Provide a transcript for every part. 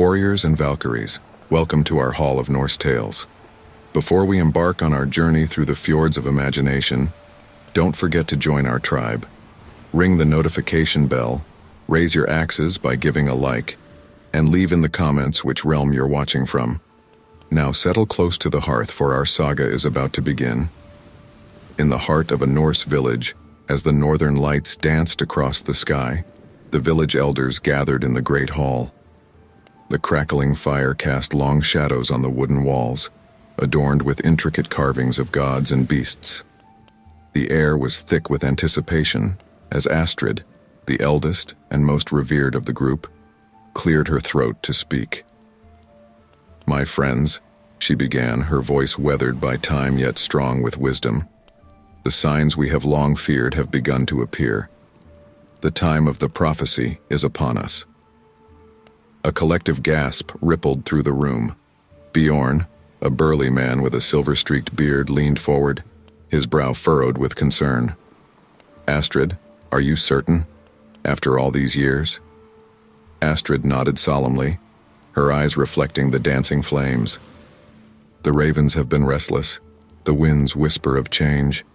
Warriors and Valkyries, welcome to our Hall of Norse Tales. Before we embark on our journey through the fjords of imagination, don't forget to join our tribe. Ring the notification bell, raise your axes by giving a like, and leave in the comments which realm you're watching from. Now settle close to the hearth, for our saga is about to begin. In the heart of a Norse village, as the northern lights danced across the sky, the village elders gathered in the great hall. The crackling fire cast long shadows on the wooden walls, adorned with intricate carvings of gods and beasts. The air was thick with anticipation as Astrid, the eldest and most revered of the group, cleared her throat to speak. "My friends," she began, her voice weathered by time yet strong with wisdom, "the signs we have long feared have begun to appear. The time of the prophecy is upon us." A collective gasp rippled through the room. Bjorn, a burly man with a silver-streaked beard, leaned forward, his brow furrowed with concern. "Astrid, are you certain? After all these years?" Astrid nodded solemnly, her eyes reflecting the dancing flames. "The ravens have been restless, the winds whisper of change,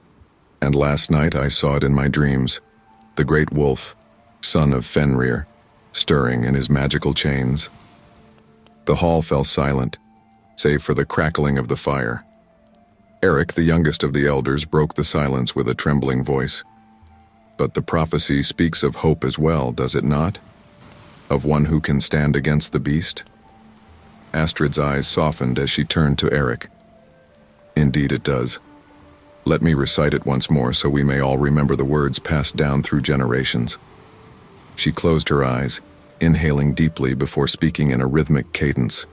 and last night I saw it in my dreams, the great wolf, son of Fenrir, stirring in his magical chains." The hall fell silent, save for the crackling of the fire. Eric, the youngest of the elders, broke the silence with a trembling voice. "But the prophecy speaks of hope as well, does it not? Of one who can stand against the beast?" Astrid's eyes softened as she turned to Eric. "Indeed it does. Let me recite it once more so we may all remember the words passed down through generations." She closed her eyes, inhaling deeply before speaking in a rhythmic cadence.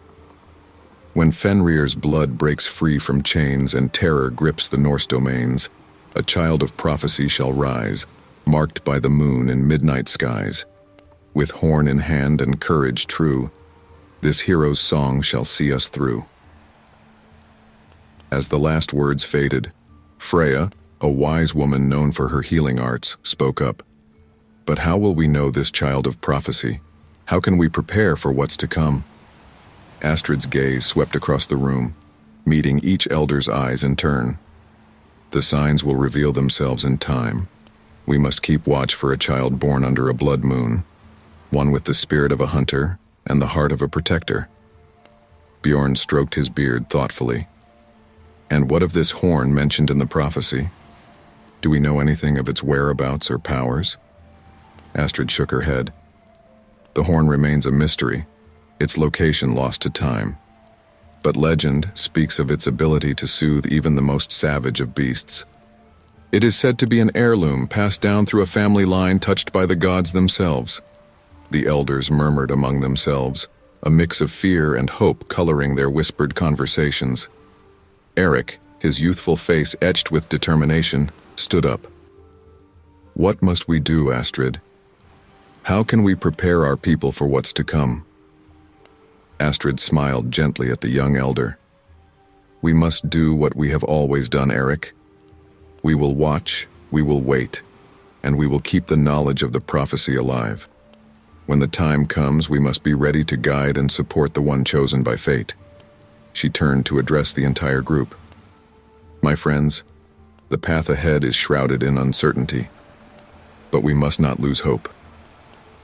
"When Fenrir's blood breaks free from chains and terror grips the Norse domains, a child of prophecy shall rise, marked by the moon in midnight skies. With horn in hand and courage true, this hero's song shall see us through." As the last words faded, Freya, a wise woman known for her healing arts, spoke up. "But how will we know this child of prophecy? How can we prepare for what's to come?" Astrid's gaze swept across the room, meeting each elder's eyes in turn. "The signs will reveal themselves in time. We must keep watch for a child born under a blood moon, one with the spirit of a hunter and the heart of a protector." Bjorn stroked his beard thoughtfully. "And what of this horn mentioned in the prophecy? Do we know anything of its whereabouts or powers?" Astrid shook her head. "The horn remains a mystery, its location lost to time. But legend speaks of its ability to soothe even the most savage of beasts. It is said to be an heirloom passed down through a family line touched by the gods themselves." The elders murmured among themselves, a mix of fear and hope coloring their whispered conversations. Eric, his youthful face etched with determination, stood up. "What must we do, Astrid? How can we prepare our people for what's to come?" Astrid smiled gently at the young elder. "We must do what we have always done, Eric. We will watch, we will wait, and we will keep the knowledge of the prophecy alive. When the time comes, we must be ready to guide and support the one chosen by fate." She turned to address the entire group. "My friends, the path ahead is shrouded in uncertainty, but we must not lose hope.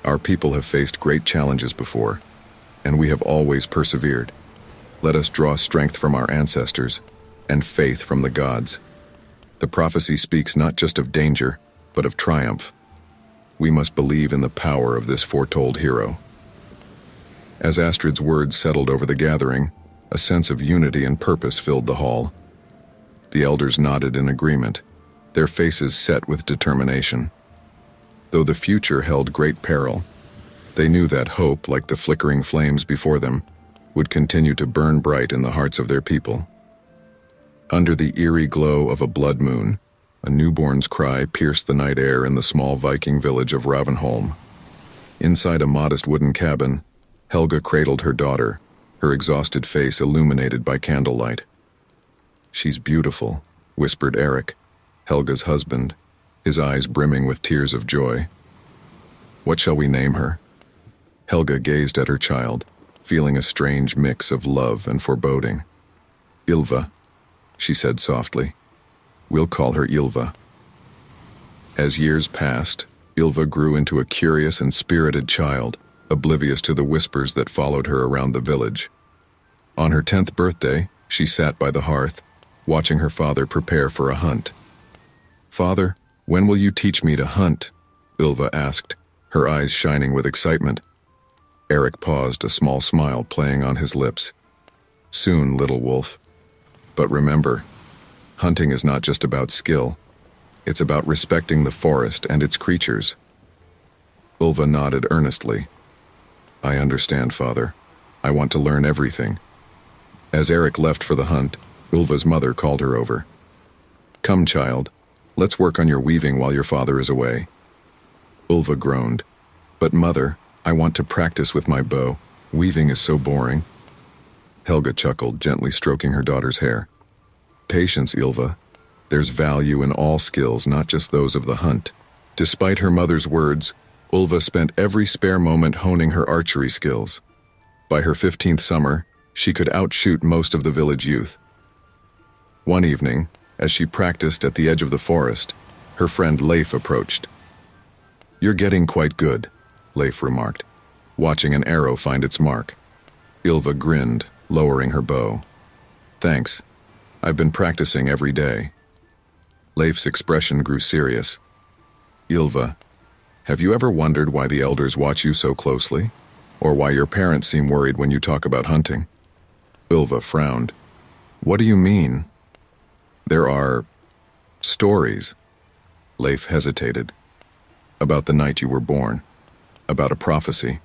Our people have faced great challenges before, and we have always persevered. Let us draw strength from our ancestors and faith from the gods. The prophecy speaks not just of danger, but of triumph. We must believe in the power of this foretold hero." As Astrid's words settled over the gathering, a sense of unity and purpose filled the hall. The elders nodded in agreement, their faces set with determination. Though the future held great peril, they knew that hope, like the flickering flames before them, would continue to burn bright in the hearts of their people. Under the eerie glow of a blood moon, a newborn's cry pierced the night air in the small Viking village of Ravenholm. Inside a modest wooden cabin, Helga cradled her daughter, her exhausted face illuminated by candlelight. "She's beautiful," whispered Eric, Helga's husband, his eyes brimming with tears of joy. "What shall we name her?" Helga gazed at her child, feeling a strange mix of love and foreboding. "Ylva," she said softly. "We'll call her Ylva." As years passed, Ylva grew into a curious and spirited child, oblivious to the whispers that followed her around the village. On her 10th birthday, she sat by the hearth, watching her father prepare for a hunt. "Father, when will you teach me to hunt?" Ylva asked, her eyes shining with excitement. Eric paused, a small smile playing on his lips. "Soon, little wolf. But remember, hunting is not just about skill. It's about respecting the forest and its creatures." Ylva nodded earnestly. "I understand, Father. I want to learn everything." As Eric left for the hunt, Ylva's mother called her over. "Come, child. Let's work on your weaving while your father is away." Ylva groaned. "But mother, I want to practice with my bow. Weaving is so boring." Helga chuckled, gently stroking her daughter's hair. "Patience, Ylva. There's value in all skills, not just those of the hunt." Despite her mother's words, Ylva spent every spare moment honing her archery skills. By her 15th summer, she could outshoot most of the village youth. One evening, as she practiced at the edge of the forest, her friend Leif approached. "You're getting quite good," Leif remarked, watching an arrow find its mark. Ylva grinned, lowering her bow. "Thanks. I've been practicing every day." Leif's expression grew serious. "Ylva, have you ever wondered why the elders watch you so closely? Or why your parents seem worried when you talk about hunting?" Ylva frowned. "What do you mean?" "There are stories." Leif hesitated. "About the night you were born. About a prophecy."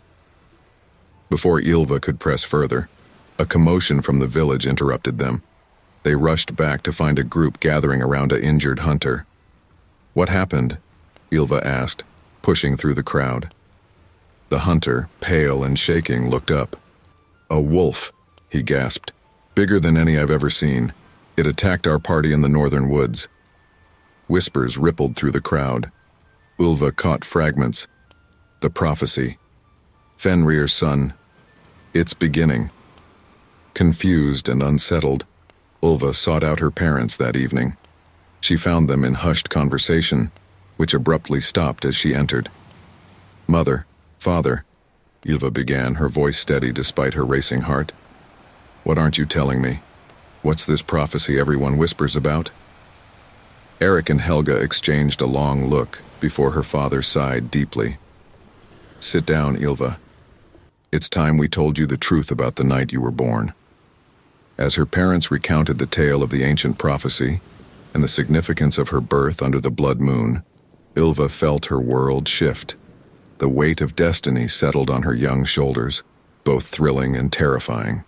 Before Ylva could press further, a commotion from the village interrupted them. They rushed back to find a group gathering around an injured hunter. "What happened?" Ylva asked, pushing through the crowd. The hunter, pale and shaking, looked up. "A wolf," he gasped. "Bigger than any I've ever seen. It attacked our party in the northern woods." Whispers rippled through the crowd. Ylva caught fragments. "The prophecy. Fenrir's son. It's beginning." Confused and unsettled, Ylva sought out her parents that evening. She found them in hushed conversation, which abruptly stopped as she entered. "Mother, father," Ylva began, her voice steady despite her racing heart. "What aren't you telling me? What's this prophecy everyone whispers about?" Eric and Helga exchanged a long look before her father sighed deeply. "Sit down, Ylva. It's time we told you the truth about the night you were born." As her parents recounted the tale of the ancient prophecy and the significance of her birth under the blood moon, Ylva felt her world shift. The weight of destiny settled on her young shoulders, both thrilling and terrifying.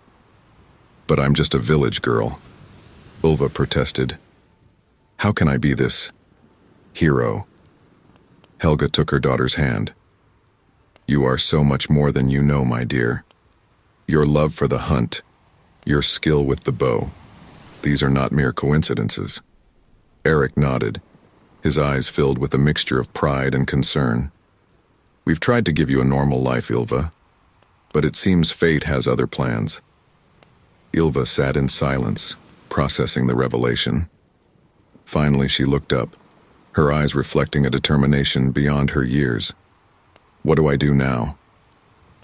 "But I'm just a village girl," Ylva protested. "How can I be this hero?" Helga took her daughter's hand. "You are so much more than you know, my dear. Your love for the hunt, your skill with the bow, these are not mere coincidences." Eric nodded, his eyes filled with a mixture of pride and concern. "We've tried to give you a normal life, Ylva, but it seems fate has other plans." Ylva sat in silence, processing the revelation. Finally, she looked up, her eyes reflecting a determination beyond her years. "What do I do now?"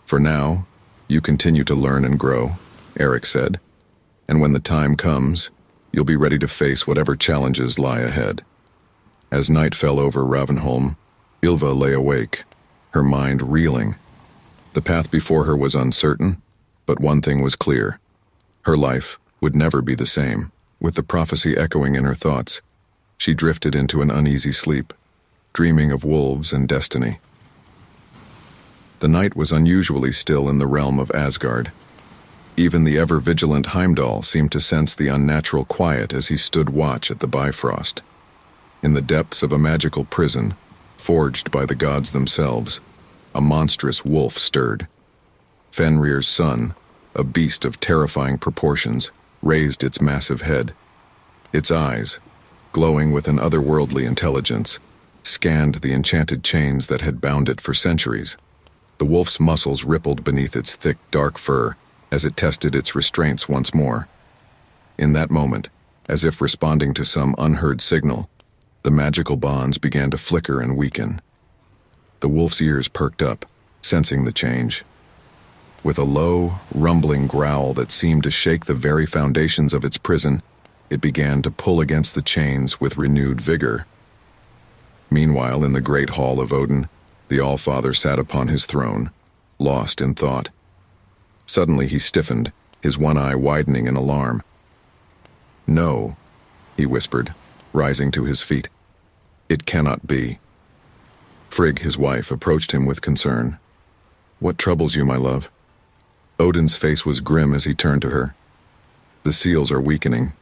"For now, you continue to learn and grow," Eric said. "And when the time comes, you'll be ready to face whatever challenges lie ahead." As night fell over Ravenholm, Ylva lay awake, her mind reeling. The path before her was uncertain, but one thing was clear. Her life would never be the same. With the prophecy echoing in her thoughts, she drifted into an uneasy sleep, dreaming of wolves and destiny. The night was unusually still in the realm of Asgard. Even the ever-vigilant Heimdall seemed to sense the unnatural quiet as he stood watch at the Bifrost. In the depths of a magical prison, forged by the gods themselves, a monstrous wolf stirred. Fenrir's son, a beast of terrifying proportions, raised its massive head. Its eyes, glowing with an otherworldly intelligence, scanned the enchanted chains that had bound it for centuries. The wolf's muscles rippled beneath its thick, dark fur, as it tested its restraints once more. In that moment, as if responding to some unheard signal, the magical bonds began to flicker and weaken. The wolf's ears perked up, sensing the change. With a low, rumbling growl that seemed to shake the very foundations of its prison, it began to pull against the chains with renewed vigor. Meanwhile, in the great hall of Odin, the Allfather sat upon his throne, lost in thought. Suddenly he stiffened, his one eye widening in alarm. "No," he whispered, rising to his feet. "It cannot be." Frigg, his wife, approached him with concern. "What troubles you, my love?" Odin's face was grim as he turned to her. "The seals are weakening."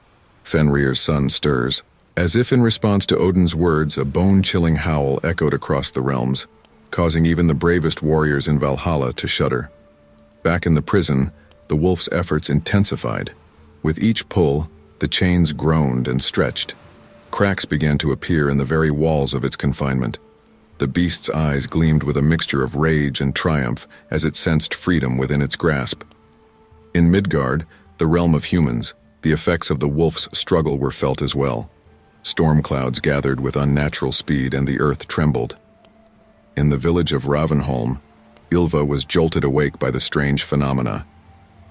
Fenrir's son stirs. As if in response to Odin's words, a bone-chilling howl echoed across the realms, causing even the bravest warriors in Valhalla to shudder. Back in the prison, the wolf's efforts intensified. With each pull, the chains groaned and stretched. Cracks began to appear in the very walls of its confinement. The beast's eyes gleamed with a mixture of rage and triumph as it sensed freedom within its grasp. In Midgard, the realm of humans, the effects of the wolf's struggle were felt as well. Storm clouds gathered with unnatural speed and the earth trembled. In the village of Ravenholm, Ylva was jolted awake by the strange phenomena.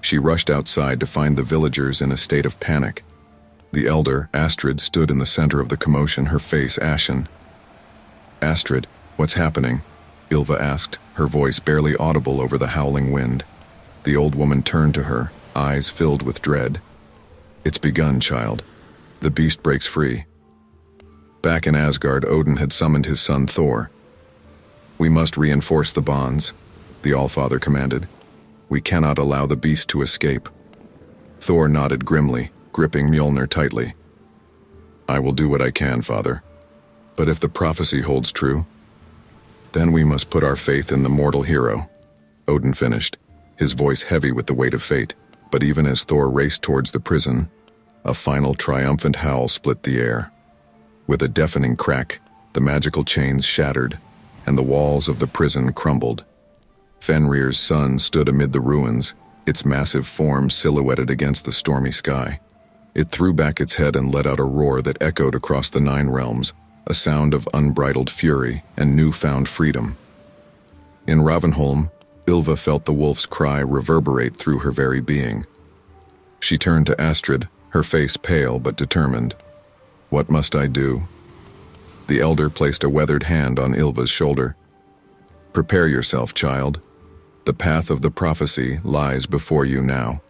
She rushed outside to find the villagers in a state of panic. The elder, Astrid, stood in the center of the commotion, her face ashen. "Astrid, what's happening?" Ylva asked, her voice barely audible over the howling wind. The old woman turned to her, eyes filled with dread. "It's begun, child. The beast breaks free." Back in Asgard, Odin had summoned his son Thor. "We must reinforce the bonds," the Allfather commanded. "We cannot allow the beast to escape." Thor nodded grimly, gripping Mjolnir tightly. "I will do what I can, Father. But if the prophecy holds true, then we must put our faith in the mortal hero," Odin finished, his voice heavy with the weight of fate. But even as Thor raced towards the prison, a final triumphant howl split the air. With a deafening crack, the magical chains shattered, and the walls of the prison crumbled. Fenrir's sun stood amid the ruins, its massive form silhouetted against the stormy sky. It threw back its head and let out a roar that echoed across the 9 realms, a sound of unbridled fury and newfound freedom. In Ravenholm, Ylva felt the wolf's cry reverberate through her very being. She turned to Astrid, her face pale but determined. "What must I do?" The elder placed a weathered hand on Ylva's shoulder. "Prepare yourself, child. The path of the prophecy lies before you now."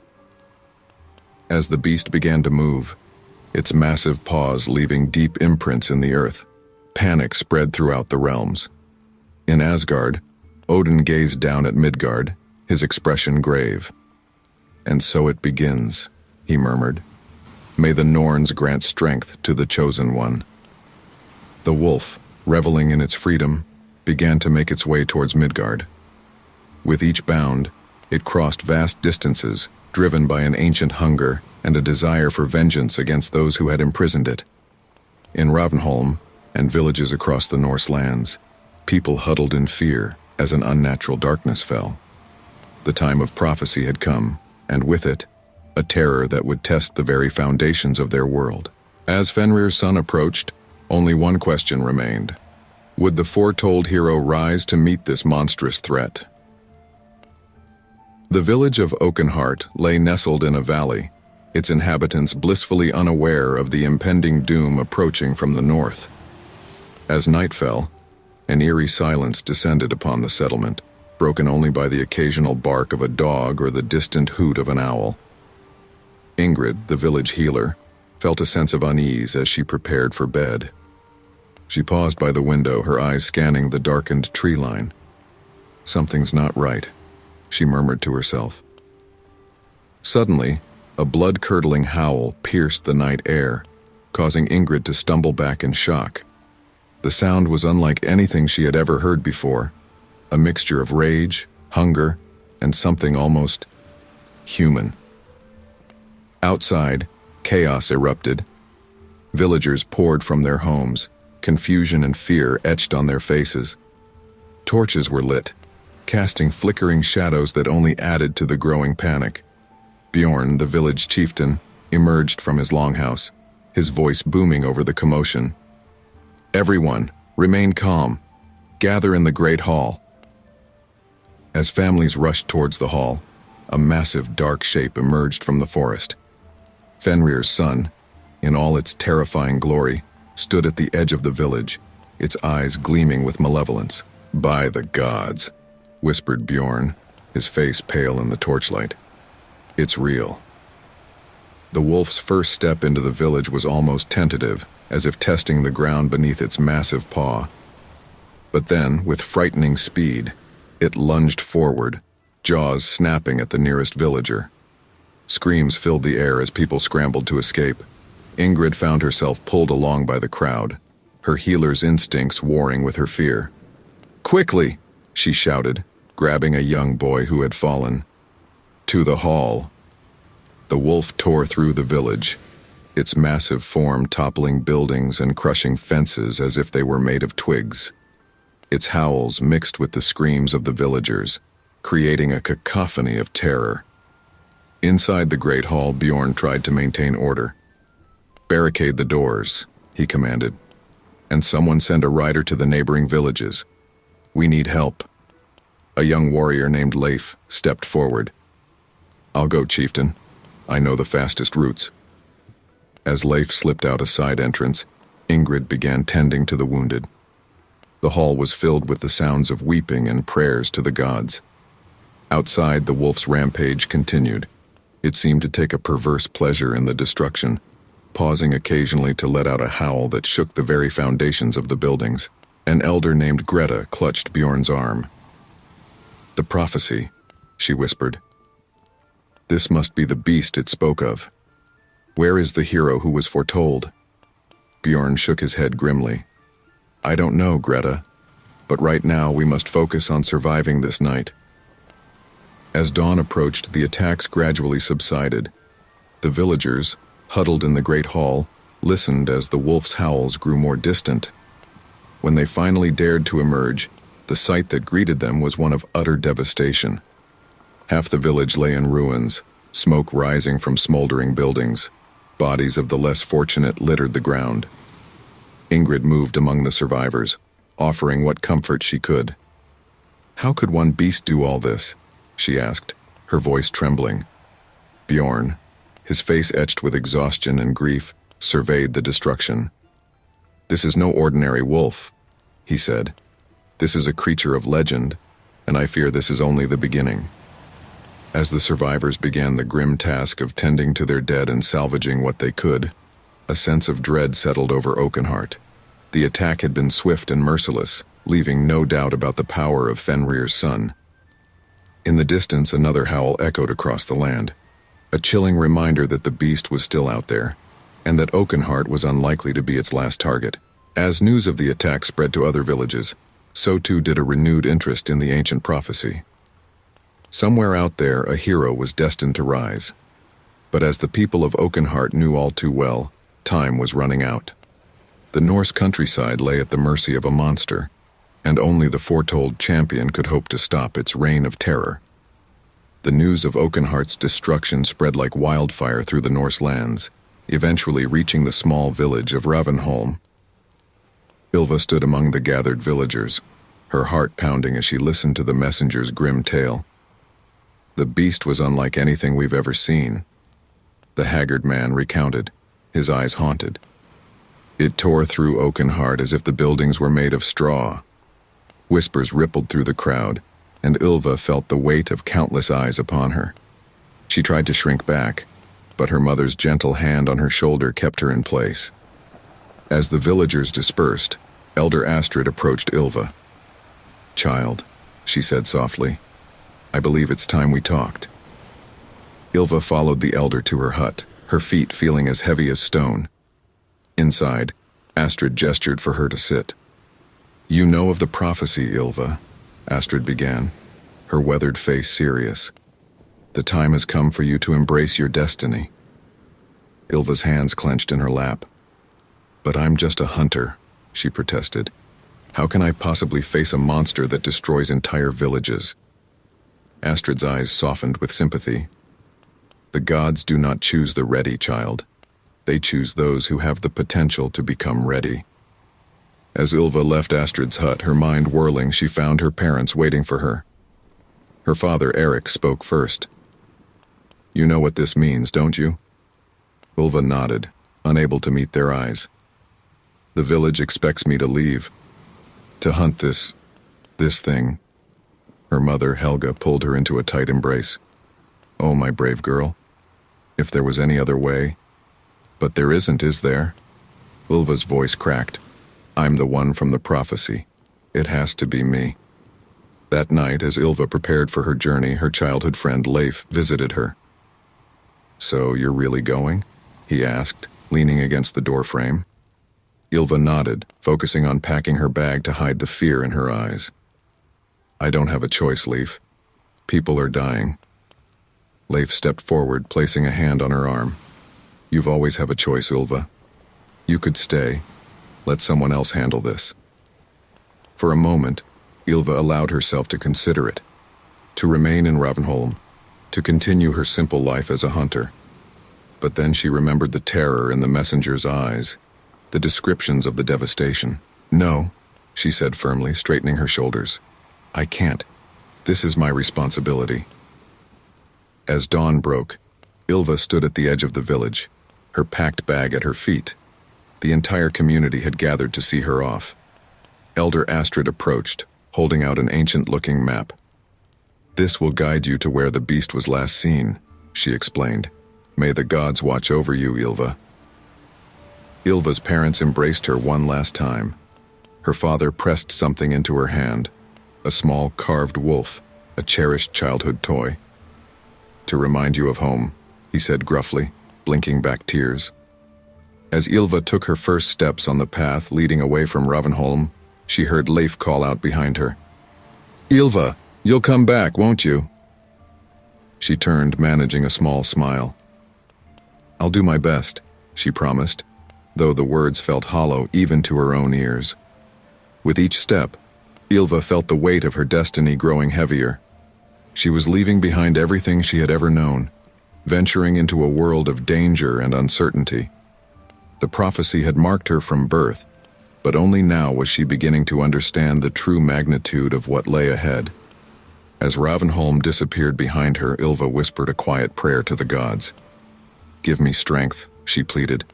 As the beast began to move, its massive paws leaving deep imprints in the earth, panic spread throughout the realms. In Asgard, Odin gazed down at Midgard, his expression grave. "And so it begins," he murmured. "May the Norns grant strength to the chosen one." The wolf, reveling in its freedom, began to make its way towards Midgard. With each bound, it crossed vast distances, driven by an ancient hunger and a desire for vengeance against those who had imprisoned it. In Ravenholm and villages across the Norse lands, people huddled in fear as an unnatural darkness fell. The time of prophecy had come, and with it, a terror that would test the very foundations of their world. As Fenrir's son approached, only one question remained. Would the foretold hero rise to meet this monstrous threat? The village of Oakenheart lay nestled in a valley, its inhabitants blissfully unaware of the impending doom approaching from the north. As night fell, an eerie silence descended upon the settlement, broken only by the occasional bark of a dog or the distant hoot of an owl. Ingrid, the village healer, felt a sense of unease as she prepared for bed. She paused by the window, her eyes scanning the darkened tree line. "Something's not right," she murmured to herself. Suddenly, a blood-curdling howl pierced the night air, causing Ingrid to stumble back in shock. The sound was unlike anything she had ever heard before, a mixture of rage, hunger, and something almost human. Outside, chaos erupted. Villagers poured from their homes, confusion and fear etched on their faces. Torches were lit, casting flickering shadows that only added to the growing panic. Bjorn, the village chieftain, emerged from his longhouse, his voice booming over the commotion. "Everyone, remain calm. Gather in the great hall." As families rushed towards the hall, a massive dark shape emerged from the forest. Fenrir's son, in all its terrifying glory, stood at the edge of the village, its eyes gleaming with malevolence. "By the gods," whispered Bjorn, his face pale in the torchlight. "It's real." The wolf's first step into the village was almost tentative, as if testing the ground beneath its massive paw. But then, with frightening speed, it lunged forward, jaws snapping at the nearest villager. Screams filled the air as people scrambled to escape. Ingrid found herself pulled along by the crowd, her healer's instincts warring with her fear. "Quickly!" she shouted, grabbing a young boy who had fallen. "To the hall." The wolf tore through the village, its massive form toppling buildings and crushing fences as if they were made of twigs. Its howls mixed with the screams of the villagers, creating a cacophony of terror. Inside the great hall, Bjorn tried to maintain order. "Barricade the doors," he commanded, "and someone send a rider to the neighboring villages. We need help." A young warrior named Leif stepped forward. "I'll go, chieftain. I know the fastest routes." As Leif slipped out a side entrance, Ingrid began tending to the wounded. The hall was filled with the sounds of weeping and prayers to the gods. Outside, the wolf's rampage continued. It seemed to take a perverse pleasure in the destruction, pausing occasionally to let out a howl that shook the very foundations of the buildings. An elder named Greta clutched Bjorn's arm. "The prophecy," she whispered. "This must be the beast it spoke of. Where is the hero who was foretold?" Bjorn shook his head grimly. "I don't know, Greta, but right now we must focus on surviving this night." As dawn approached, the attacks gradually subsided. The villagers, huddled in the great hall, listened as the wolf's howls grew more distant. When they finally dared to emerge, the sight that greeted them was one of utter devastation. Half the village lay in ruins, smoke rising from smoldering buildings. Bodies of the less fortunate littered the ground. Ingrid moved among the survivors, offering what comfort she could. "How could one beast do all this?" she asked, her voice trembling. Bjorn, his face etched with exhaustion and grief, surveyed the destruction. "This is no ordinary wolf," he said. "This is a creature of legend, and I fear this is only the beginning." As the survivors began the grim task of tending to their dead and salvaging what they could, a sense of dread settled over Oakenheart. The attack had been swift and merciless, leaving no doubt about the power of Fenrir's son. In the distance, another howl echoed across the land, a chilling reminder that the beast was still out there, and that Oakenheart was unlikely to be its last target. As news of the attack spread to other villages, so too did a renewed interest in the ancient prophecy. Somewhere out there, a hero was destined to rise. But as the people of Oakenheart knew all too well, time was running out. The Norse countryside lay at the mercy of a monster, and only the foretold champion could hope to stop its reign of terror. The news of Oakenheart's destruction spread like wildfire through the Norse lands, eventually reaching the small village of Ravenholm. Ylva stood among the gathered villagers, her heart pounding as she listened to the messenger's grim tale. "The beast was unlike anything we've ever seen," the haggard man recounted, his eyes haunted. "It tore through Oakenheart as if the buildings were made of straw." Whispers rippled through the crowd, and Ylva felt the weight of countless eyes upon her. She tried to shrink back, but her mother's gentle hand on her shoulder kept her in place. As the villagers dispersed, Elder Astrid approached Ylva. "Child," she said softly, "I believe it's time we talked." Ylva followed the elder to her hut, her feet feeling as heavy as stone. Inside, Astrid gestured for her to sit. "You know of the prophecy, Ylva," Astrid began, her weathered face serious. "The time has come for you to embrace your destiny." Ylva's hands clenched in her lap. "But I'm just a hunter," she protested. "How can I possibly face a monster that destroys entire villages?" Astrid's eyes softened with sympathy. The gods do not choose the ready child. They choose those who have the potential to become ready. As Ylva left Astrid's hut, her mind whirling, she found her parents waiting for her. Her father, Eric, spoke first. "You know what this means, don't you?" Ylva nodded, unable to meet their eyes. "The village expects me to leave. To hunt this thing." Her mother, Helga, pulled her into a tight embrace. "Oh, my brave girl. If there was any other way." "But there isn't, is there?" Ylva's voice cracked. "I'm the one from the prophecy. It has to be me." That night, as Ylva prepared for her journey, her childhood friend Leif visited her. "So you're really going?" he asked, leaning against the doorframe. Ylva nodded, focusing on packing her bag to hide the fear in her eyes. "I don't have a choice, Leif. People are dying." Leif stepped forward, placing a hand on her arm. "You've always have a choice, Ylva. You could stay. Let someone else handle this." For a moment, Ylva allowed herself to consider it. To remain in Ravenholm, to continue her simple life as a hunter. But then she remembered the terror in the messenger's eyes, the descriptions of the devastation. "No," she said firmly, straightening her shoulders. "I can't. This is my responsibility." As dawn broke, Ylva stood at the edge of the village, her packed bag at her feet. The entire community had gathered to see her off. Elder Astrid approached, holding out an ancient-looking map. "This will guide you to where the beast was last seen," she explained. "May the gods watch over you, Ylva." Ylva's parents embraced her one last time. Her father pressed something into her hand, a small carved wolf, a cherished childhood toy. "To remind you of home," he said gruffly, blinking back tears. As Ylva took her first steps on the path leading away from Ravenholm, she heard Leif call out behind her. "Ylva, you'll come back, won't you?" She turned, managing a small smile. "I'll do my best," she promised, though the words felt hollow even to her own ears. With each step, Ylva felt the weight of her destiny growing heavier. She was leaving behind everything she had ever known, venturing into a world of danger and uncertainty. The prophecy had marked her from birth, but only now was she beginning to understand the true magnitude of what lay ahead. As Ravenholm disappeared behind her, Ylva whispered a quiet prayer to the gods. "Give me strength," she pleaded.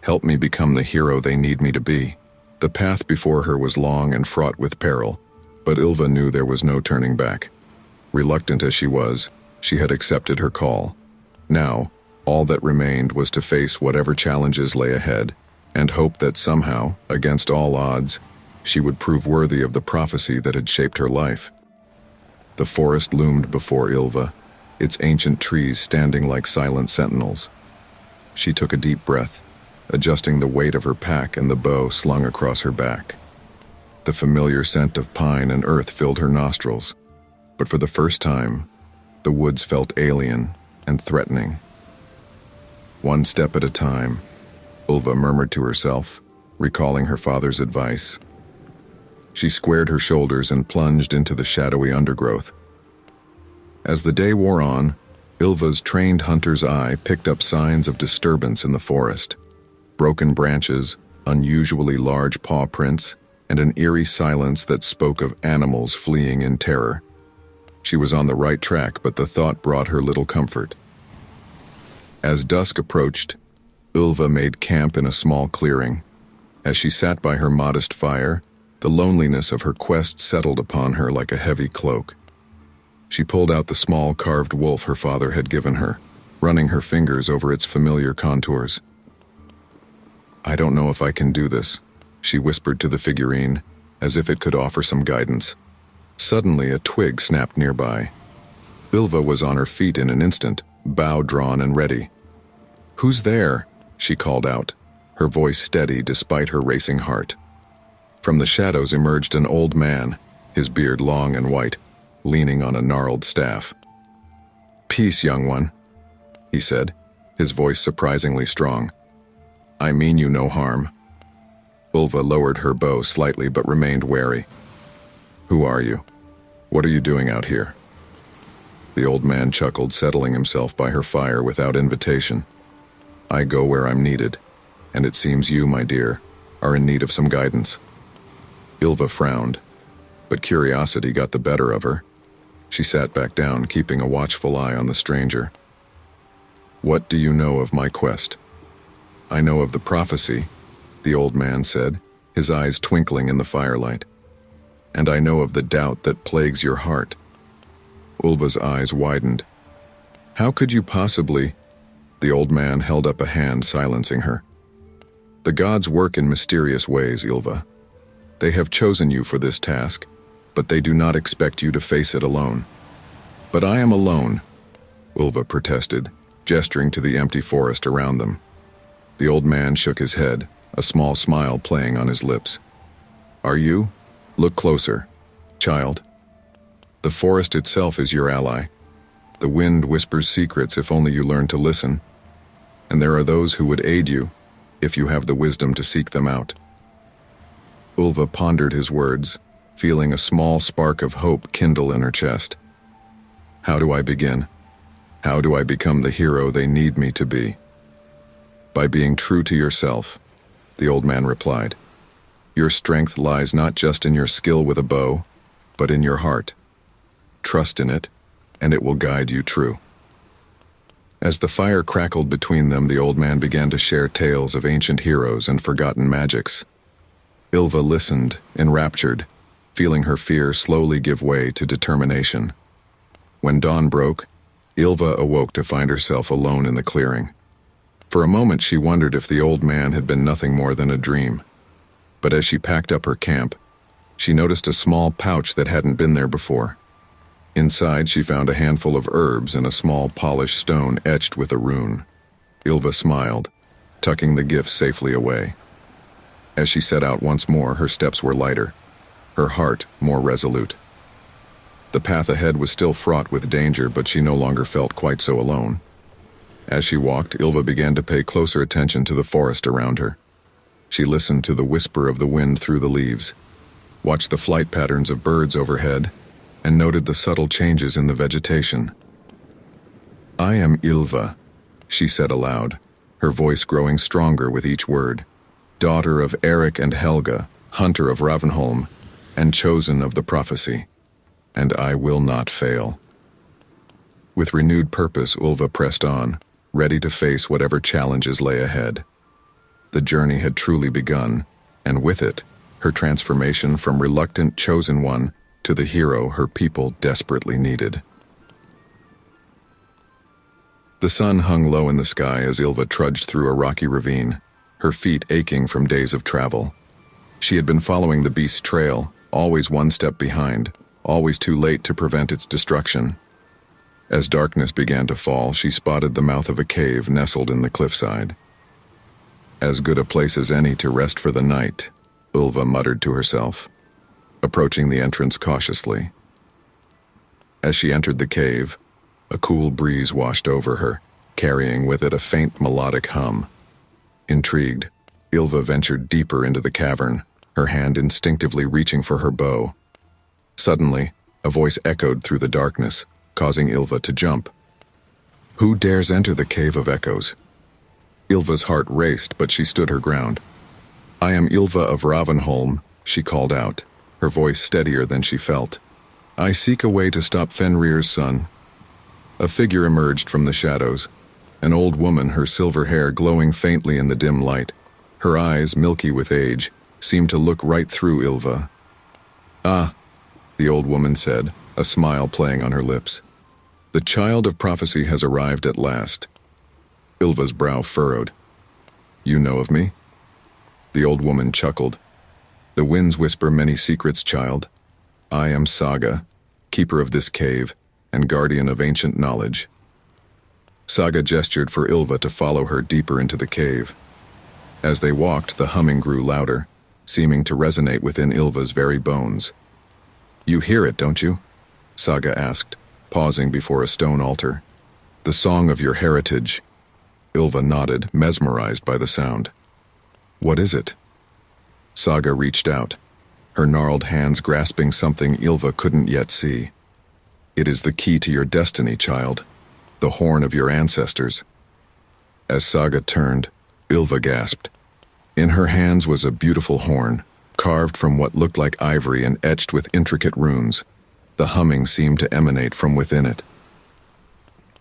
"Help me become the hero they need me to be." The path before her was long and fraught with peril, but Ylva knew there was no turning back. Reluctant as she was, she had accepted her call. Now, all that remained was to face whatever challenges lay ahead, and hope that somehow, against all odds, she would prove worthy of the prophecy that had shaped her life. The forest loomed before Ylva, its ancient trees standing like silent sentinels. She took a deep breath, adjusting the weight of her pack and the bow slung across her back. The familiar scent of pine and earth filled her nostrils, but for the first time, the woods felt alien and threatening. One step at a time, Ylva murmured to herself, recalling her father's advice. She squared her shoulders and plunged into the shadowy undergrowth. As the day wore on, Ylva's trained hunter's eye picked up signs of disturbance in the forest. Broken branches, unusually large paw prints, and an eerie silence that spoke of animals fleeing in terror. She was on the right track, but the thought brought her little comfort. As dusk approached, Ylva made camp in a small clearing. As she sat by her modest fire, the loneliness of her quest settled upon her like a heavy cloak. She pulled out the small carved wolf her father had given her, running her fingers over its familiar contours. "I don't know if I can do this," she whispered to the figurine, as if it could offer some guidance. Suddenly, a twig snapped nearby. Ylva was on her feet in an instant, bow drawn and ready. "Who's there?" she called out, her voice steady despite her racing heart. From the shadows emerged an old man, his beard long and white, leaning on a gnarled staff. "Peace, young one," he said, his voice surprisingly strong. "I mean you no harm." Ylva lowered her bow slightly but remained wary. "Who are you? What are you doing out here?" The old man chuckled, settling himself by her fire without invitation. I go where I'm needed, and it seems you, my dear, are in need of some guidance. Ylva frowned, but curiosity got the better of her. She sat back down, keeping a watchful eye on the stranger. What do you know of my quest? I know of the prophecy, the old man said, his eyes twinkling in the firelight. And I know of the doubt that plagues your heart. Ylva's eyes widened. How could you possibly? The old man held up a hand, silencing her. The gods work in mysterious ways, Ylva. They have chosen you for this task, but they do not expect you to face it alone. But I am alone, Ylva protested, gesturing to the empty forest around them. The old man shook his head, a small smile playing on his lips. Are you? Look closer, child. The forest itself is your ally. The wind whispers secrets if only you learn to listen. And there are those who would aid you, if you have the wisdom to seek them out. Ylva pondered his words, feeling a small spark of hope kindle in her chest. How do I begin? How do I become the hero they need me to be? By being true to yourself, the old man replied. Your strength lies not just in your skill with a bow, but in your heart. Trust in it, and it will guide you true. As the fire crackled between them, the old man began to share tales of ancient heroes and forgotten magics. Ylva listened, enraptured, feeling her fear slowly give way to determination. When dawn broke, Ylva awoke to find herself alone in the clearing. For a moment she wondered if the old man had been nothing more than a dream. But as she packed up her camp, she noticed a small pouch that hadn't been there before. Inside she found a handful of herbs and a small polished stone etched with a rune. Ylva smiled, tucking the gifts safely away. As she set out once more, her steps were lighter, her heart more resolute. The path ahead was still fraught with danger, but she no longer felt quite so alone. As she walked, Ylva began to pay closer attention to the forest around her. She listened to the whisper of the wind through the leaves, watched the flight patterns of birds overhead, and noted the subtle changes in the vegetation. I am Ylva, she said aloud, her voice growing stronger with each word. Daughter of Eric and Helga, hunter of Ravenholm, and chosen of the prophecy. And I will not fail. With renewed purpose, Ylva pressed on, ready to face whatever challenges lay ahead. The journey had truly begun, and with it, her transformation from reluctant chosen one to the hero her people desperately needed. The sun hung low in the sky as Ylva trudged through a rocky ravine, her feet aching from days of travel. She had been following the beast's trail, always one step behind, always too late to prevent its destruction. As darkness began to fall, she spotted the mouth of a cave nestled in the cliffside. As good a place as any to rest for the night, Ylva muttered to herself, approaching the entrance cautiously. As she entered the cave, a cool breeze washed over her, carrying with it a faint melodic hum. Intrigued, Ylva ventured deeper into the cavern, her hand instinctively reaching for her bow. Suddenly, a voice echoed through the darkness, causing Ylva to jump. Who dares enter the Cave of Echoes? Ylva's heart raced, but she stood her ground. I am Ylva of Ravenholm, she called out, her voice steadier than she felt. I seek a way to stop Fenrir's son. A figure emerged from the shadows, an old woman, her silver hair glowing faintly in the dim light. Her eyes, milky with age, seemed to look right through Ylva. Ah, the old woman said, a smile playing on her lips. The child of prophecy has arrived at last. Ylva's brow furrowed. You know of me? The old woman chuckled. The winds whisper many secrets, child. I am Saga, keeper of this cave, and guardian of ancient knowledge. Saga gestured for Ylva to follow her deeper into the cave. As they walked, the humming grew louder, seeming to resonate within Ylva's very bones. You hear it, don't you? Saga asked, pausing before a stone altar. The song of your heritage. Ylva nodded, mesmerized by the sound. What is it? Saga reached out, her gnarled hands grasping something Ylva couldn't yet see. It is the key to your destiny, child. The horn of your ancestors. As Saga turned, Ylva gasped. In her hands was a beautiful horn, carved from what looked like ivory and etched with intricate runes. The humming seemed to emanate from within it.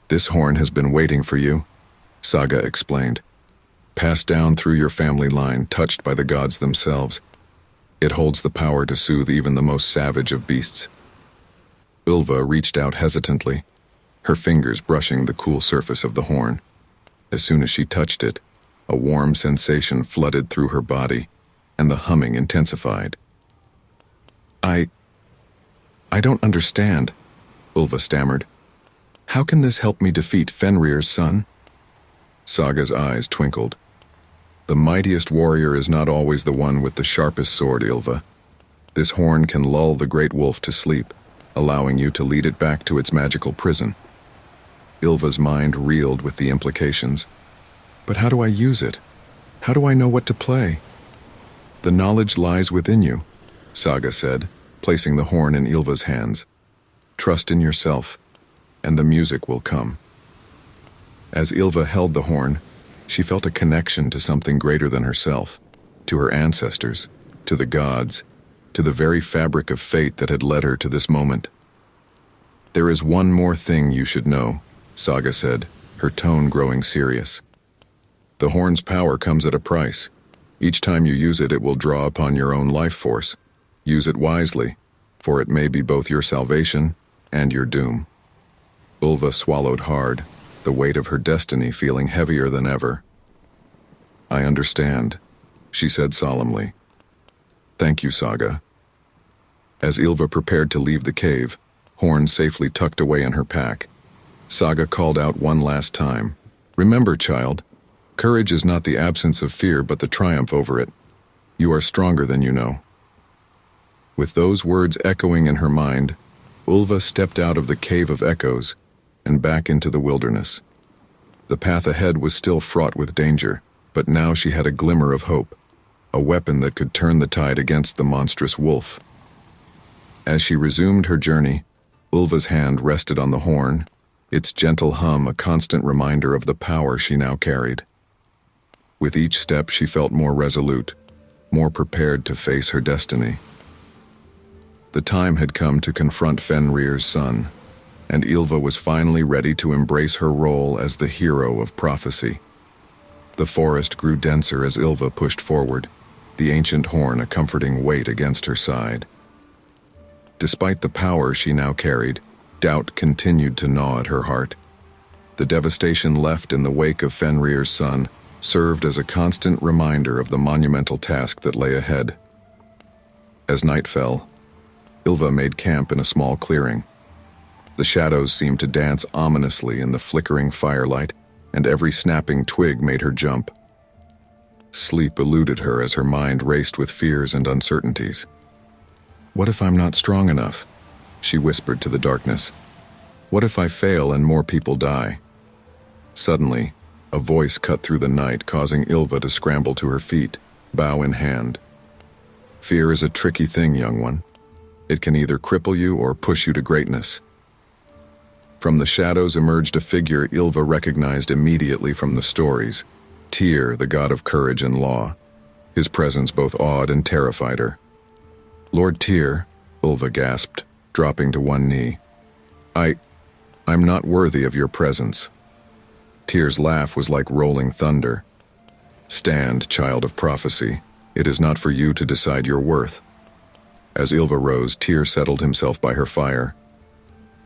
This horn has been waiting for you, Saga explained. Passed down through your family line, touched by the gods themselves. It holds the power to soothe even the most savage of beasts. Ylva reached out hesitantly, her fingers brushing the cool surface of the horn. As soon as she touched it, a warm sensation flooded through her body, and the humming intensified. I don't understand, Ylva stammered. How can this help me defeat Fenrir's son? Saga's eyes twinkled. The mightiest warrior is not always the one with the sharpest sword, Ylva. This horn can lull the great wolf to sleep, allowing you to lead it back to its magical prison. Ylva's mind reeled with the implications. But how do I use it? How do I know what to play? The knowledge lies within you, Saga said, placing the horn in Ylva's hands. Trust in yourself, and the music will come. As Ylva held the horn, she felt a connection to something greater than herself, to her ancestors, to the gods, to the very fabric of fate that had led her to this moment. There is one more thing you should know, Saga said, her tone growing serious. The horn's power comes at a price. Each time you use it, it will draw upon your own life force. Use it wisely, for it may be both your salvation and your doom. Ylva swallowed hard, the weight of her destiny feeling heavier than ever. I understand, she said solemnly. Thank you, Saga. As Ylva prepared to leave the cave, horn safely tucked away in her pack, Saga called out one last time. Remember, child, courage is not the absence of fear but the triumph over it. You are stronger than you know. With those words echoing in her mind, Ylva stepped out of the cave of echoes and back into the wilderness. The path ahead was still fraught with danger, but now she had a glimmer of hope, a weapon that could turn the tide against the monstrous wolf. As she resumed her journey, Ylva's hand rested on the horn, its gentle hum a constant reminder of the power she now carried. With each step she felt more resolute, more prepared to face her destiny. The time had come to confront Fenrir's son, and Ylva was finally ready to embrace her role as the hero of prophecy. The forest grew denser as Ylva pushed forward, the ancient horn a comforting weight against her side. Despite the power she now carried, doubt continued to gnaw at her heart. The devastation left in the wake of Fenrir's son served as a constant reminder of the monumental task that lay ahead. As night fell, Ylva made camp in a small clearing. The shadows seemed to dance ominously in the flickering firelight, and every snapping twig made her jump. Sleep eluded her as her mind raced with fears and uncertainties. What if I'm not strong enough? She whispered to the darkness. What if I fail and more people die? Suddenly, a voice cut through the night, causing Ylva to scramble to her feet, bow in hand. Fear is a tricky thing, young one. It can either cripple you or push you to greatness. From the shadows emerged a figure Ylva recognized immediately from the stories, Tyr, the god of courage and law. His presence both awed and terrified her. Lord Tyr, Ylva gasped, dropping to one knee. I'm not worthy of your presence. Tyr's laugh was like rolling thunder. Stand, child of prophecy. It is not for you to decide your worth. As Ylva rose, Tyr settled himself by her fire.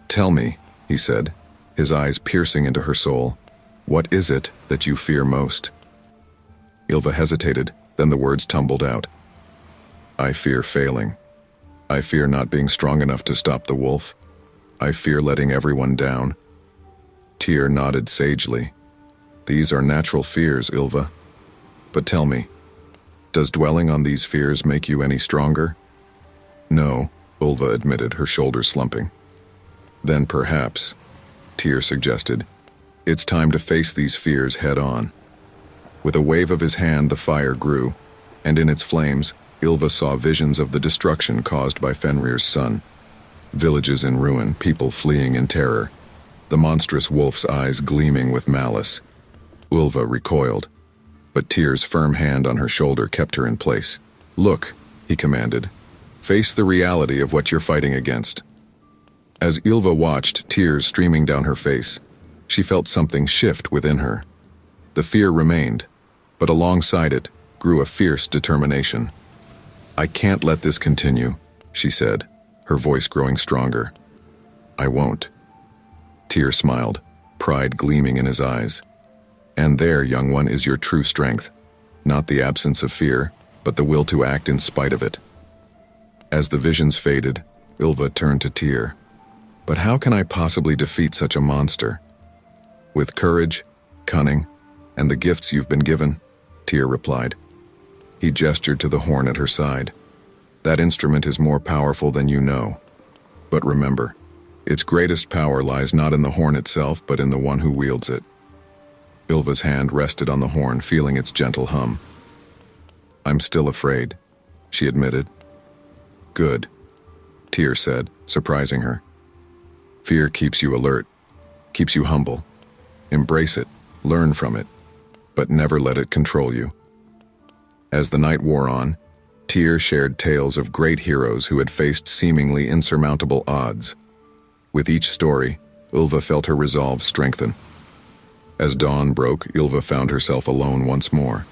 Tell me, he said, his eyes piercing into her soul, what is it that you fear most? Ylva hesitated, then the words tumbled out. I fear failing. I fear not being strong enough to stop the wolf. I fear letting everyone down. Tyr nodded sagely. These are natural fears, Ylva. But tell me, does dwelling on these fears make you any stronger? No, Ylva admitted, her shoulders slumping. Then perhaps, Tyr suggested, it's time to face these fears head on. With a wave of his hand, the fire grew, and in its flames, Ylva saw visions of the destruction caused by Fenrir's son. Villages in ruin, people fleeing in terror, the monstrous wolf's eyes gleaming with malice. Ylva recoiled, but Tyr's firm hand on her shoulder kept her in place. "Look," he commanded. "Face the reality of what you're fighting against." As Ylva watched, tears streaming down her face, she felt something shift within her. The fear remained, but alongside it grew a fierce determination. "I can't let this continue," she said, her voice growing stronger. "I won't." Tyr smiled, pride gleaming in his eyes. "And there, young one, is your true strength. Not the absence of fear, but the will to act in spite of it." As the visions faded, Ylva turned to Tyr. "But how can I possibly defeat such a monster?" "With courage, cunning, and the gifts you've been given," Tyr replied. He gestured to the horn at her side. "That instrument is more powerful than you know. But remember, its greatest power lies not in the horn itself, but in the one who wields it." Ylva's hand rested on the horn, feeling its gentle hum. "I'm still afraid," she admitted. "Good," Tyr said, surprising her. "Fear keeps you alert, keeps you humble. Embrace it, learn from it, but never let it control you." As the night wore on, Tyr shared tales of great heroes who had faced seemingly insurmountable odds. With each story, Ylva felt her resolve strengthen. As dawn broke, Ylva found herself alone once more.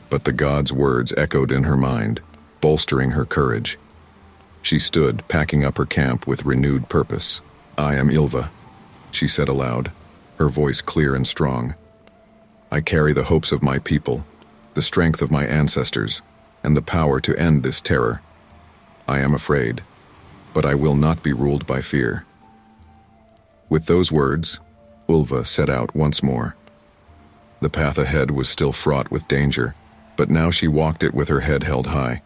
But the god's words echoed in her mind, bolstering her courage. She stood, packing up her camp with renewed purpose. "I am Ylva," she said aloud, her voice clear and strong. "I carry the hopes of my people, the strength of my ancestors, and the power to end this terror. I am afraid, but I will not be ruled by fear." With those words, Ylva set out once more. The path ahead was still fraught with danger, but now she walked it with her head held high.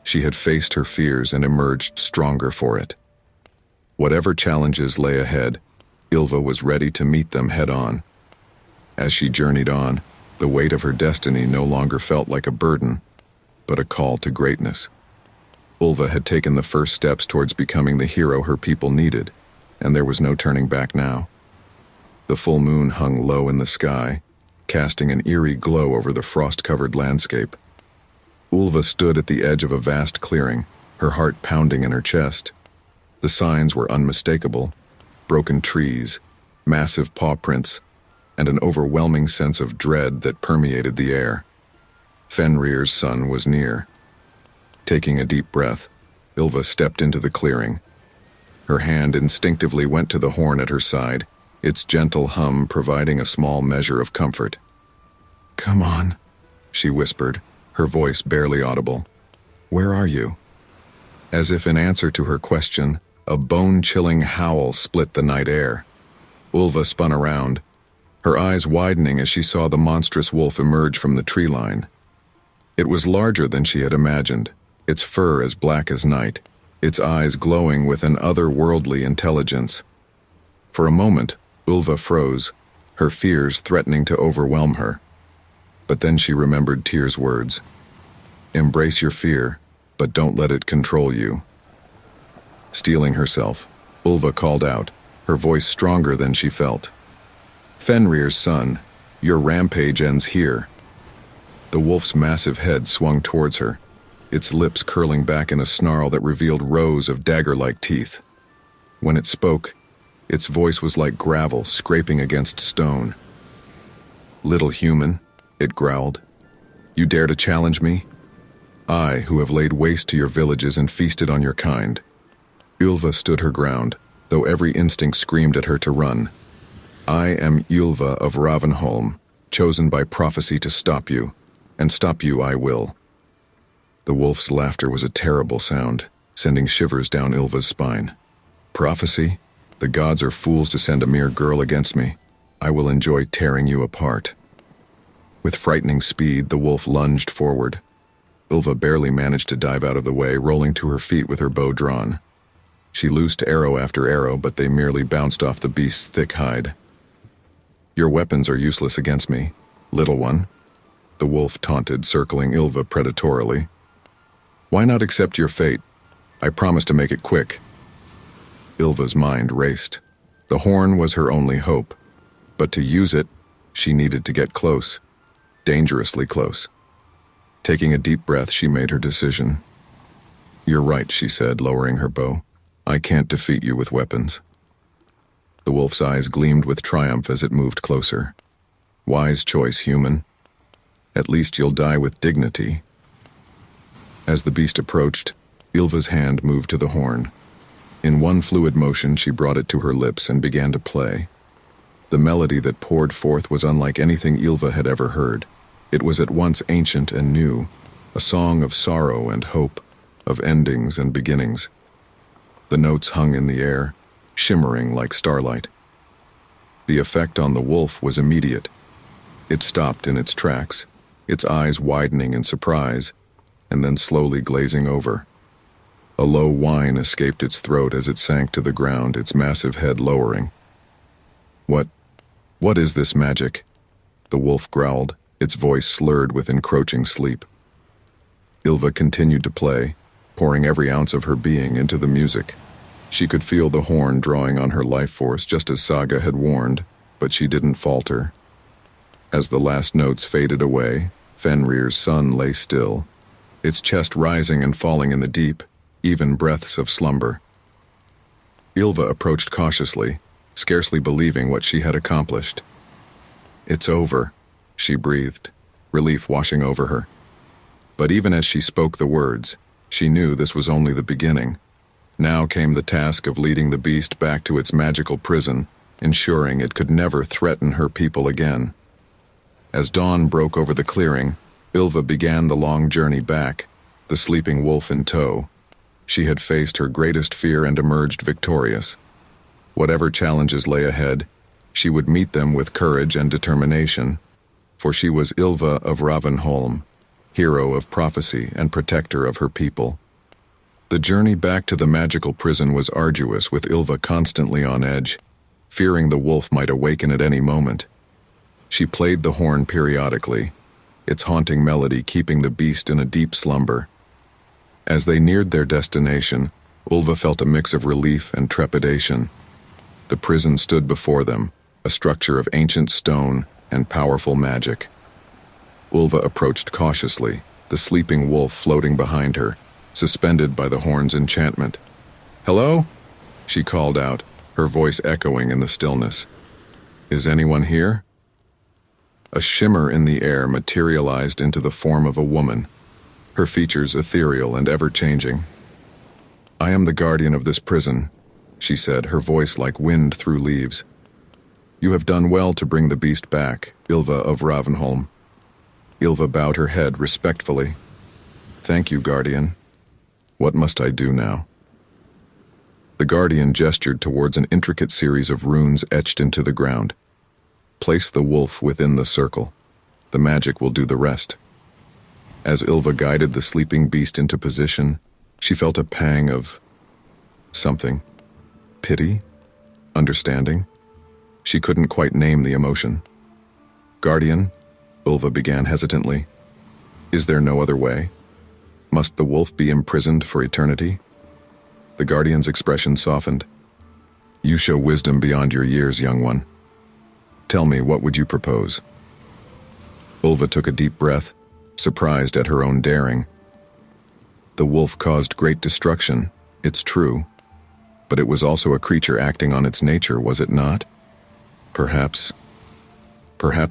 She had faced her fears and emerged stronger for it. Whatever challenges lay ahead, Ylva was ready to meet them head-on. As she journeyed on, the weight of her destiny no longer felt like a burden, but a call to greatness. Ylva had taken the first steps towards becoming the hero her people needed, and there was no turning back now. The full moon hung low in the sky, casting an eerie glow over the frost-covered landscape. Ylva stood at the edge of a vast clearing, her heart pounding in her chest. The signs were unmistakable: broken trees, massive paw prints, and an overwhelming sense of dread that permeated the air. Fenrir's sun was near. Taking a deep breath, Ylva stepped into the clearing. Her hand instinctively went to the horn at her side, its gentle hum providing a small measure of comfort. "Come on," she whispered, her voice barely audible. "Where are you?" As if in answer to her question, a bone-chilling howl split the night air. Ylva spun around, her eyes widening as she saw the monstrous wolf emerge from the tree line. It was larger than she had imagined, its fur as black as night, its eyes glowing with an otherworldly intelligence. For a moment, Ylva froze, her fears threatening to overwhelm her. But then she remembered Tyr's words. "Embrace your fear, but don't let it control you." Steeling herself, Ylva called out, her voice stronger than she felt. "Fenrir's son, your rampage ends here." The wolf's massive head swung towards her, its lips curling back in a snarl that revealed rows of dagger-like teeth. When it spoke, its voice was like gravel scraping against stone. "Little human," it growled, "you dare to challenge me? I, who have laid waste to your villages and feasted on your kind." Ylva stood her ground, though every instinct screamed at her to run. "I am Ylva of Ravenholm, chosen by prophecy to stop you, and stop you I will." The wolf's laughter was a terrible sound, sending shivers down Ylva's spine. "Prophecy? The gods are fools to send a mere girl against me. I will enjoy tearing you apart." With frightening speed, the wolf lunged forward. Ylva barely managed to dive out of the way, rolling to her feet with her bow drawn. She loosed arrow after arrow, but they merely bounced off the beast's thick hide. "Your weapons are useless against me, little one," the wolf taunted, circling Ylva predatorily. "Why not accept your fate? I promise to make it quick." Ilva's mind raced. The horn was her only hope, but to use it, she needed to get close, dangerously close. Taking a deep breath, she made her decision. "You're right," she said, lowering her bow. "I can't defeat you with weapons." The wolf's eyes gleamed with triumph as it moved closer. "Wise choice, human. At least you'll die with dignity." As the beast approached, Ilva's hand moved to the horn. In one fluid motion, she brought it to her lips and began to play. The melody that poured forth was unlike anything Ilva had ever heard. It was at once ancient and new, a song of sorrow and hope, of endings and beginnings. The notes hung in the air, shimmering like starlight. The effect on the wolf was immediate. It stopped in its tracks, its eyes widening in surprise, and then slowly glazing over. A low whine escaped its throat as it sank to the ground, its massive head lowering. What is this magic?" the wolf growled, its voice slurred with encroaching sleep. Ilva continued to play, pouring every ounce of her being into the music. She could feel the horn drawing on her life force just as Saga had warned, but she didn't falter. As the last notes faded away, Fenrir's sun lay still, its chest rising and falling in the deep, even breaths of slumber. Ilva approached cautiously, scarcely believing what she had accomplished. "It's over," she breathed, relief washing over her. But even as she spoke the words, she knew this was only the beginning. Now came the task of leading the beast back to its magical prison, ensuring it could never threaten her people again. As dawn broke over the clearing, Ilva began the long journey back, the sleeping wolf in tow. She had faced her greatest fear and emerged victorious. Whatever challenges lay ahead, she would meet them with courage and determination, for she was Ilva of Ravenholm, hero of prophecy and protector of her people. The journey back to the magical prison was arduous, with Ilva constantly on edge, fearing the wolf might awaken at any moment. She played the horn periodically, its haunting melody keeping the beast in a deep slumber. As they neared their destination, Ilva felt a mix of relief and trepidation. The prison stood before them, a structure of ancient stone and powerful magic. Ilva approached cautiously, the sleeping wolf floating behind her, suspended by the horn's enchantment. "Hello?" she called out, her voice echoing in the stillness. "Is anyone here?" A shimmer in the air materialized into the form of a woman, her features ethereal and ever-changing. "I am the guardian of this prison," she said, her voice like wind through leaves. "You have done well to bring the beast back, Ilva of Ravenholm." Ilva bowed her head respectfully. "Thank you, guardian. What must I do now?" The guardian gestured towards an intricate series of runes etched into the ground. "Place the wolf within the circle. The magic will do the rest." As Ilva guided the sleeping beast into position, she felt a pang of something. Pity? Understanding? She couldn't quite name the emotion. "Guardian," Ilva began hesitantly, "is there no other way? Must the wolf be imprisoned for eternity?" The guardian's expression softened. "You show wisdom beyond your years, young one. Tell me, what would you propose?" Ilva took a deep breath, surprised at her own daring. The wolf caused great destruction, it's true, but it was also a creature acting on its nature, was it not? Perhaps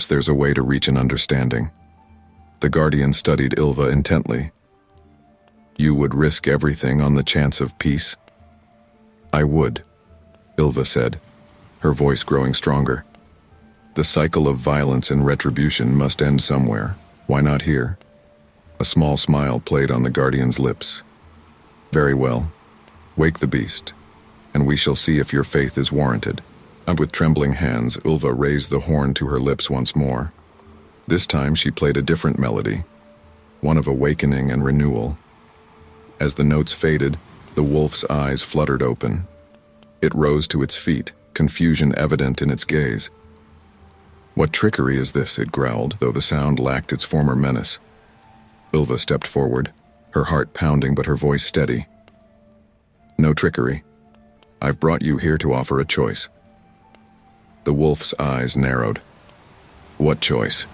there's a way to reach an understanding. The guardian studied Ilva intently. "You would risk everything on the chance of peace?" "I would," Ilva said, her voice growing stronger. "The cycle of violence and retribution must end somewhere. Why not here?" A small smile played on the guardian's lips. "Very well. Wake the beast, and we shall see if your faith is warranted." And with trembling hands, Ilva raised the horn to her lips once more. This time she played a different melody, one of awakening and renewal. As the notes faded, the wolf's eyes fluttered open. It rose to its feet, confusion evident in its gaze. "What trickery is this?" it growled, though the sound lacked its former menace. Ilva stepped forward, her heart pounding but her voice steady. "No trickery. I've brought you here to offer a choice." The wolf's eyes narrowed. "What choice?"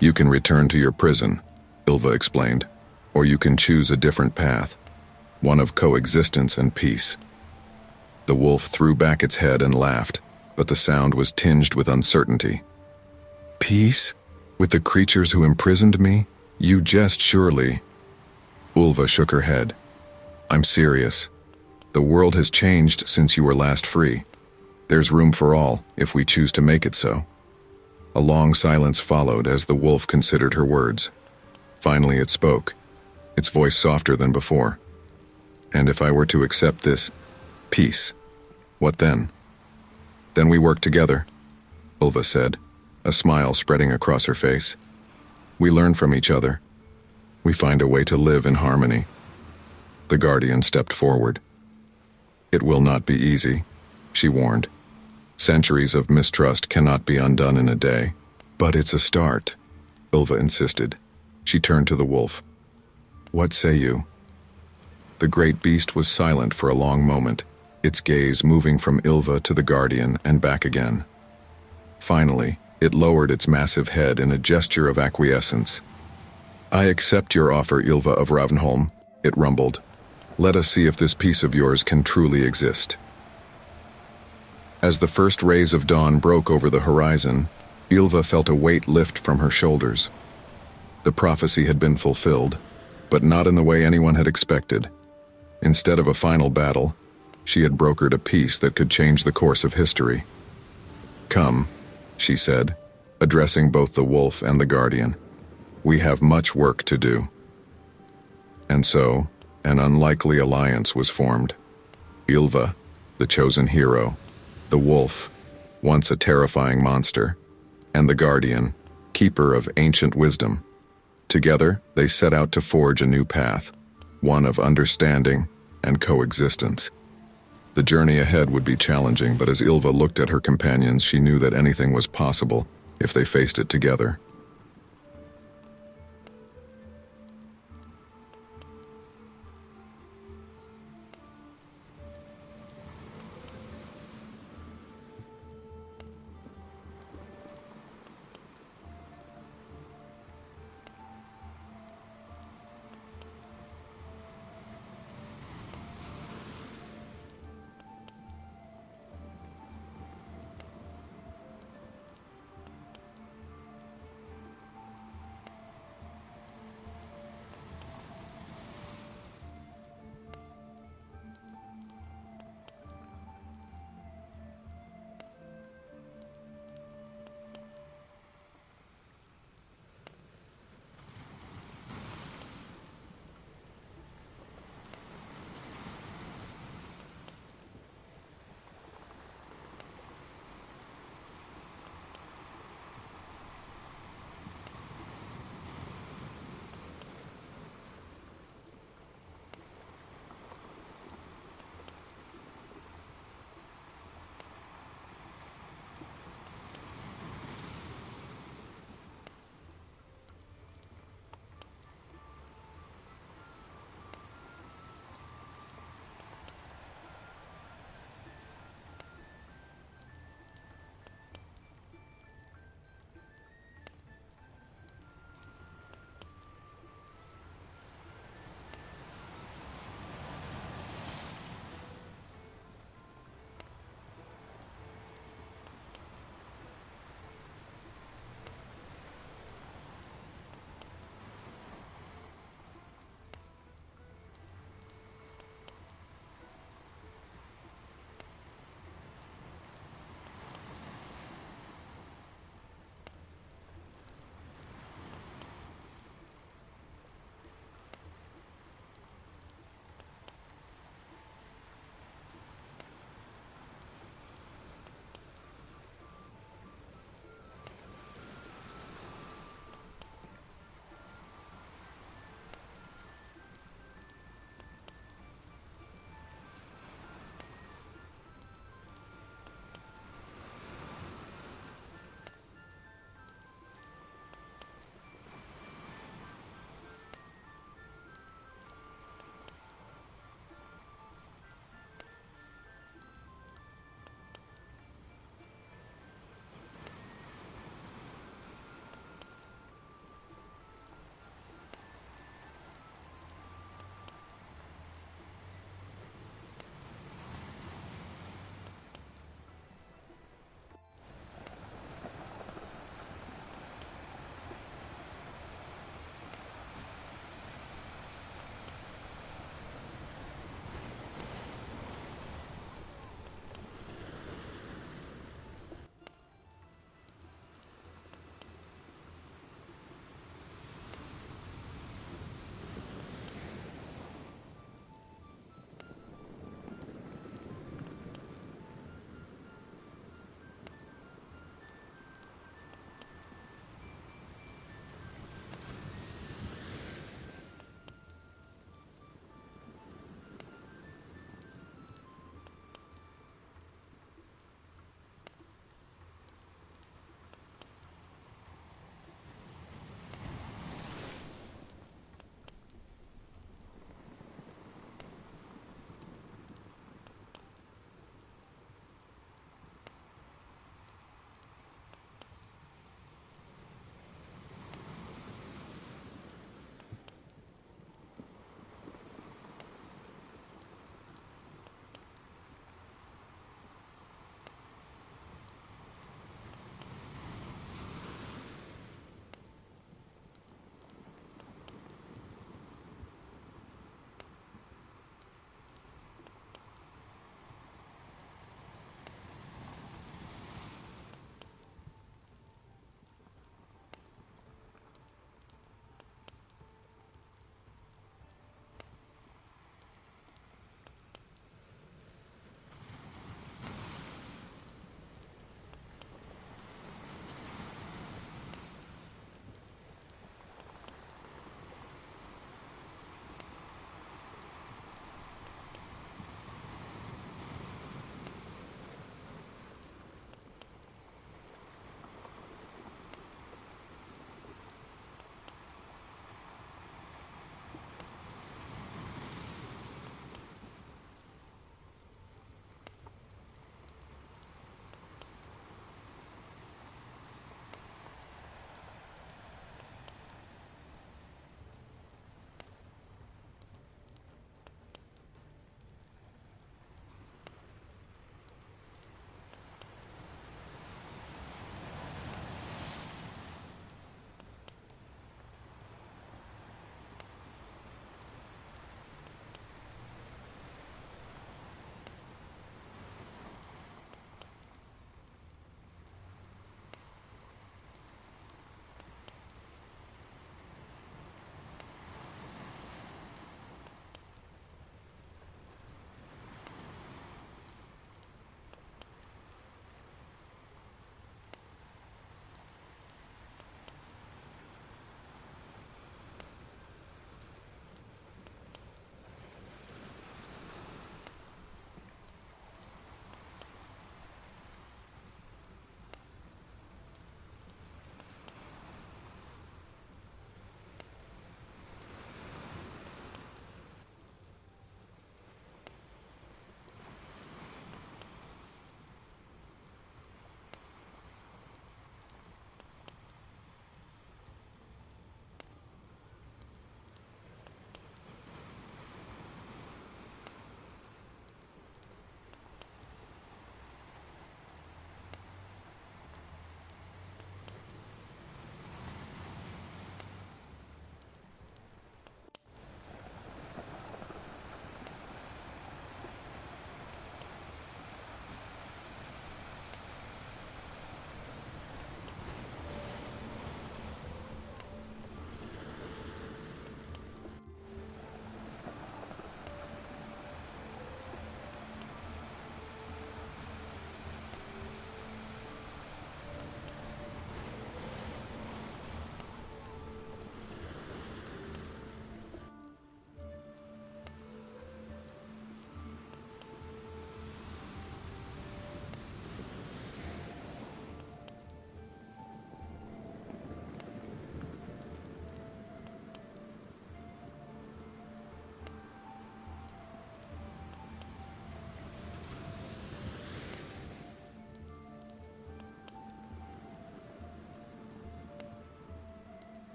"You can return to your prison," Ylva explained, "or you can choose a different path, one of coexistence and peace." The wolf threw back its head and laughed, but the sound was tinged with uncertainty. "Peace? With the creatures who imprisoned me? You jest surely." Ylva shook her head. "I'm serious. The world has changed since you were last free. There's room for all, if we choose to make it so." A long silence followed as the wolf considered her words. Finally it spoke, its voice softer than before. "And if I were to accept this peace, what then?" "Then we work together," Ylva said, a smile spreading across her face. "We learn from each other. We find a way to live in harmony." The guardian stepped forward. "It will not be easy," she warned. "Centuries of mistrust cannot be undone in a day." "But it's a start," Ylva insisted. She turned to the wolf. "What say you?" The great beast was silent for a long moment, its gaze moving from Ylva to the guardian and back again. Finally, it lowered its massive head in a gesture of acquiescence. "I accept your offer, Ylva of Ravenholm," it rumbled. "Let us see if this piece of yours can truly exist." As the first rays of dawn broke over the horizon, Ylva felt a weight lift from her shoulders. The prophecy had been fulfilled, but not in the way anyone had expected. Instead of a final battle, she had brokered a peace that could change the course of history. "Come," she said, addressing both the wolf and the guardian. "We have much work to do." And so, an unlikely alliance was formed. Ylva, the chosen hero, the wolf, once a terrifying monster, and the guardian, keeper of ancient wisdom. Together, they set out to forge a new path, one of understanding and coexistence. The journey ahead would be challenging, but as Ylva looked at her companions, she knew that anything was possible if they faced it together.